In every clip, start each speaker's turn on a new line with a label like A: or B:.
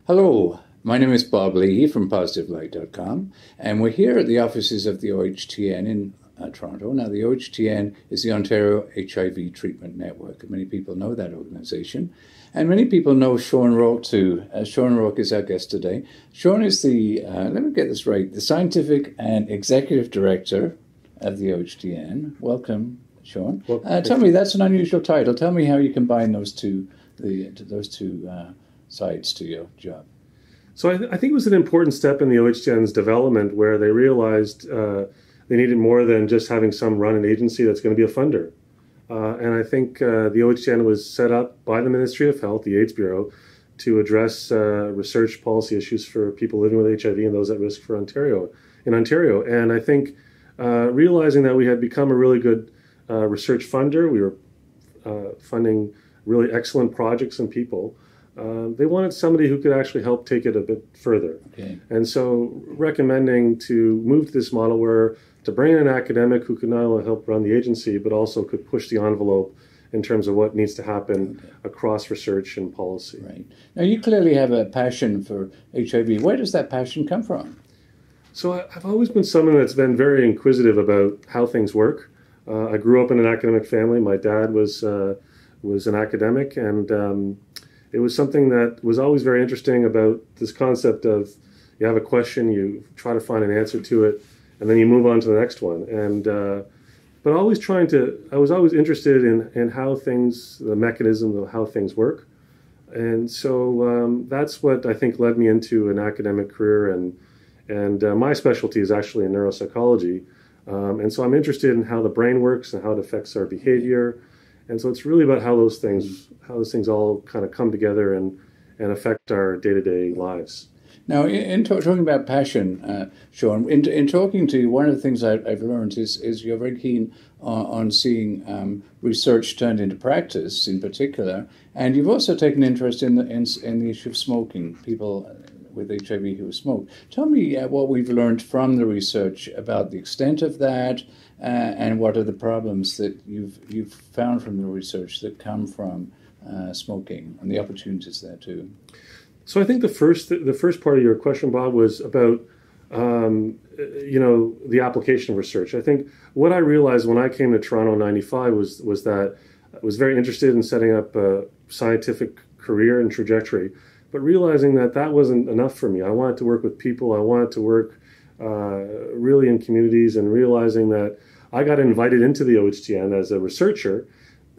A: Hello, my name is Bob Leahy from PositiveLight.com, and we're here at the offices of the OHTN in Toronto. Now, the OHTN is the Ontario HIV Treatment Network. Many people know that organization, and many people know Sean Rourke too. Sean Rourke is our guest today. Sean is let me get this right, the Scientific and Executive Director of the OHTN. Welcome, Sean. Well, tell me, that's an unusual title. Tell me how you combine those two sides to your job.
B: So I think it was an important step in the OHTN's development where they realized they needed more than just having some run an agency that's going to be a funder. And I think the OHTN was set up by the Ministry of Health, the AIDS Bureau, to address research policy issues for people living with HIV and those at risk in Ontario. And I think realizing that we had become a really good research funder, we were funding really excellent projects and people. They wanted somebody who could actually help take it a bit further.
A: Okay.
B: And so recommending to move to this model where to bring in an academic who could not only help run the agency, but also could push the envelope in terms of what needs to happen across research and policy.
A: Right. Now, you clearly have a passion for HIV. Where does that passion come from?
B: So I've always been someone that's been very inquisitive about how things work. I grew up in an academic family. My dad was an academic, and it was something that was always very interesting about this concept of you have a question, you try to find an answer to it, and then you move on to the next one. And but I was always interested in how things, the mechanism of how things work. And so that's what I think led me into an academic career. And my specialty is actually in neuropsychology. And so I'm interested in how the brain works and how it affects our behavior. And so it's really about how those things all kind of come together and affect our day-to-day lives.
A: Now, in talking about passion, Sean, in talking to you, one of the things I've learned is you're very keen on seeing research turned into practice, in particular, and you've also taken interest in the issue of smoking, people with HIV who smoke. Tell me what we've learned from the research about the extent of that, and what are the problems that you've found from the research that come from smoking and the opportunities there too.
B: So I think the first part of your question, Bob, was about the application of research. I think what I realized when I came to Toronto in '95 was that I was very interested in setting up a scientific career and trajectory, but realizing that wasn't enough for me. I wanted to work with people. I wanted to work really in communities, and realizing that I got invited into the OHTN as a researcher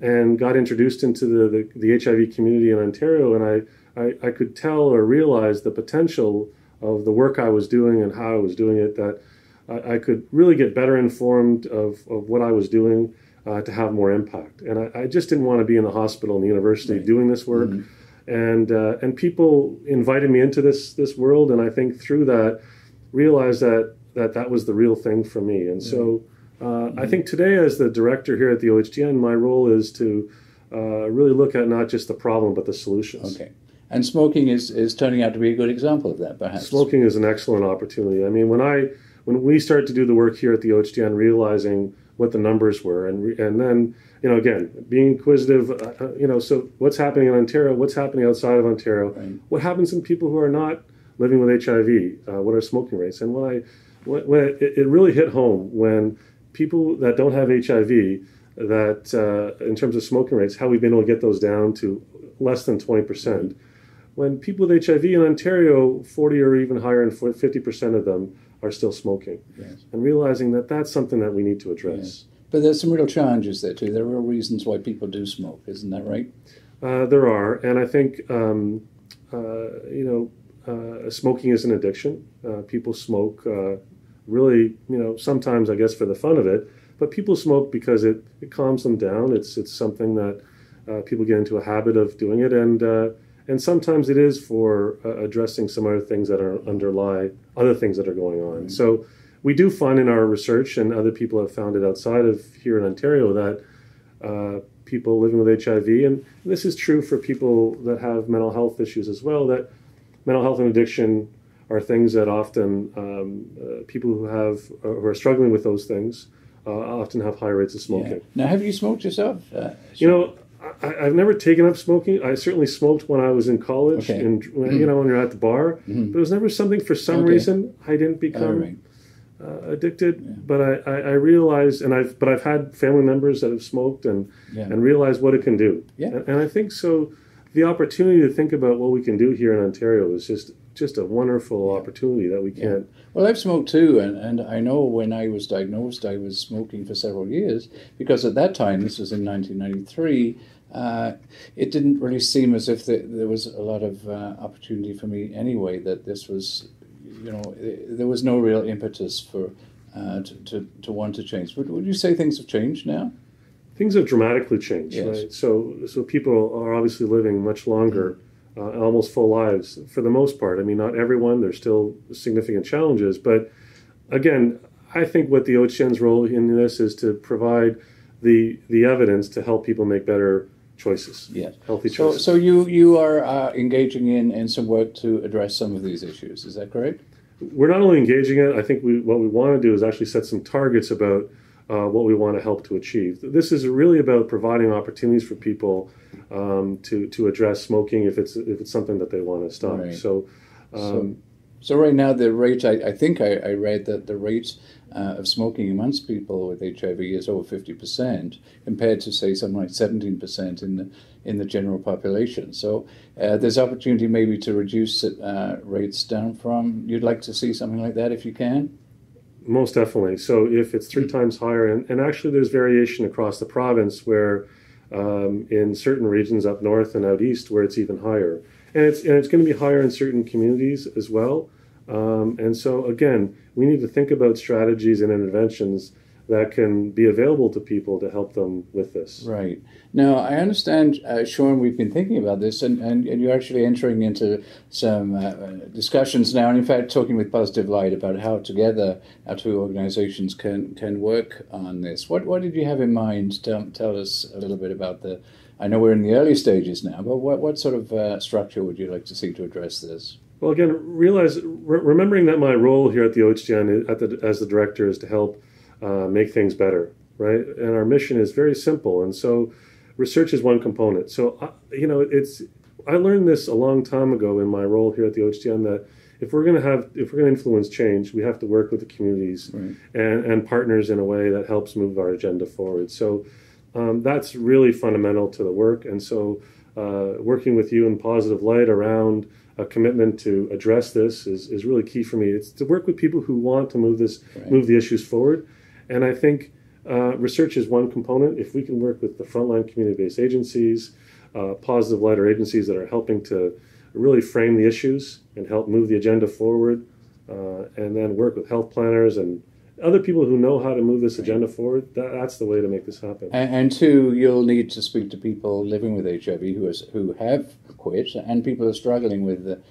B: and got introduced into the HIV community in Ontario, and I could tell or realize the potential of the work I was doing and how I was doing it, that I could really get better informed of what I was doing to have more impact. And I just didn't want to be in the hospital and the university doing this work. Mm-hmm. And people invited me into this world, and I think through that realized that was the real thing for me. And so I think today, as the director here at the OHTN, my role is to really look at not just the problem but the solutions.
A: Okay. And smoking is turning out to be a good example of that, perhaps.
B: Smoking is an excellent opportunity. I mean, when we started to do the work here at the OHTN, realizing what the numbers were, and then, again, being inquisitive, so what's happening in Ontario, what's happening outside of Ontario, right. What happens in people who are not living with HIV, what are smoking rates? And when it really hit home when people that don't have HIV, that in terms of smoking rates, how we've been able to get those down to less than 20%. Mm-hmm. When people with HIV in Ontario, 40 or even higher, and 50% of them are still smoking.
A: Yes.
B: And realizing that that's something that we need to address. Yes.
A: But there's some real challenges there too. There are real reasons why people do smoke, isn't that right?
B: There are, and I think smoking is an addiction. People smoke really, sometimes I guess for the fun of it, but people smoke because it calms them down. It's something that people get into a habit of doing it, and sometimes it is for addressing some other things that underlie other things that are going on. Mm-hmm. So we do find in our research, and other people have found it outside of here in Ontario, that people living with HIV, and this is true for people that have mental health issues as well, that mental health and addiction are things that often people who are struggling with those things often have high rates of smoking.
A: Yeah. Now, have you smoked yourself?
B: I've never taken up smoking. I certainly smoked when I was in college,
A: Okay.
B: and when you're at the bar. But it was never something, for some reason, I didn't become addicted.
A: Yeah.
B: But I realized, but I've had family members that have smoked and realized what it can do.
A: Yeah.
B: And I think so. The opportunity to think about what we can do here in Ontario is just a wonderful opportunity that we can't.
A: Well, I've smoked too, and I know when I was diagnosed, I was smoking for several years, because at that time, this was in 1993, it didn't really seem as if there was a lot of opportunity for me anyway, that this was, there was no real impetus for to want to change. Would you say things have changed now?
B: Things have dramatically changed,
A: Yes.
B: right? So people are obviously living much longer, almost full lives for the most part. I mean, not everyone. There's still significant challenges, but again, I think what the OHCN's role in this is to provide the evidence to help people make better choices, healthy choices.
A: So you are engaging in some work to address some of these issues. Is that correct?
B: We're not only engaging it. I think what we want to do is actually set some targets about what we want to help to achieve. This is really about providing opportunities for people to address smoking if it's something that they want to stop.
A: Right.
B: So
A: right now the rate, I think I read that the rate of smoking amongst people with HIV is over 50%, compared to say something like 17% in the general population. So there's opportunity maybe to reduce rates down from. You'd like to see something like that if you can?
B: Most definitely. So if it's 3 times higher, and actually there's variation across the province where in certain regions up north and out east where it's even higher. And it's going to be higher in certain communities as well. And so again, we need to think about strategies and interventions that can be available to people to help them with this.
A: Right. Now, I understand, Sean, we've been thinking about this, and you're actually entering into some discussions now, and in fact talking with Positive Light about how together our two organizations can work on this. What did you have in mind? Tell us a little bit about I know we're in the early stages now, but what sort of structure would you like to see to address this?
B: Well, again, remembering that my role here at the OHCN as the director is to help make things better, right? And our mission is very simple. And so research is one component. So, I learned this a long time ago in my role here at the OHCN, that if we're going to influence change, we have to work with the communities and partners in a way that helps move our agenda forward. So that's really fundamental to the work. And so working with you in Positive Light around a commitment to address this is really key for me. It's to work with people who want to move the issues forward. And I think research is one component. If we can work with the frontline community-based agencies, Positive Light or agencies that are helping to really frame the issues and help move the agenda forward, and then work with health planners and other people who know how to move this agenda forward, that's the way to make this happen.
A: And two, you'll need to speak to people living with HIV who have quit, and people who are struggling with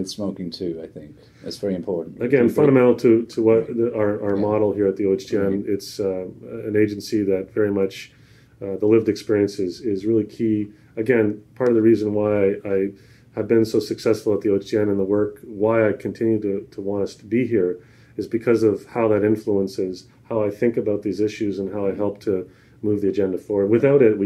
A: smoking too. I think that's very important.
B: Again, fundamental to what our model here at the OHCN. It's an agency that very much the lived experience is really key. Again, part of the reason why I have been so successful at the OHCN and the work, why I continue to want us to be here, is because of how that influences how I think about these issues and how I help to move the agenda forward. Without it,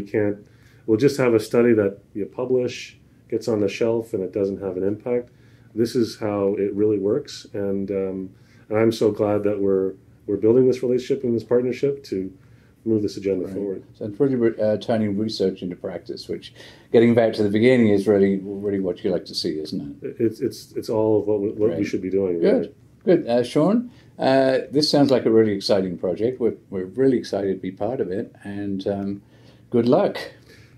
B: we'll just have a study that you publish, gets on the shelf, and it doesn't have an impact. This is how it really works, and I'm so glad that we're building this relationship and this partnership to move this agenda forward.
A: So it's really turning research into practice, which, getting back to the beginning, is really what you like to see, isn't it?
B: It's all of what we should be doing.
A: Good.
B: Right?
A: Good. Sean, this sounds like a really exciting project. We're really excited to be part of it, and good luck.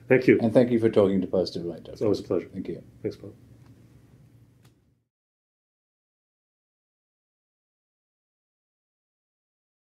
B: Thank you.
A: And thank you for talking to Positive Light.
B: It's always a pleasure.
A: Thank you.
B: Thanks, Bob.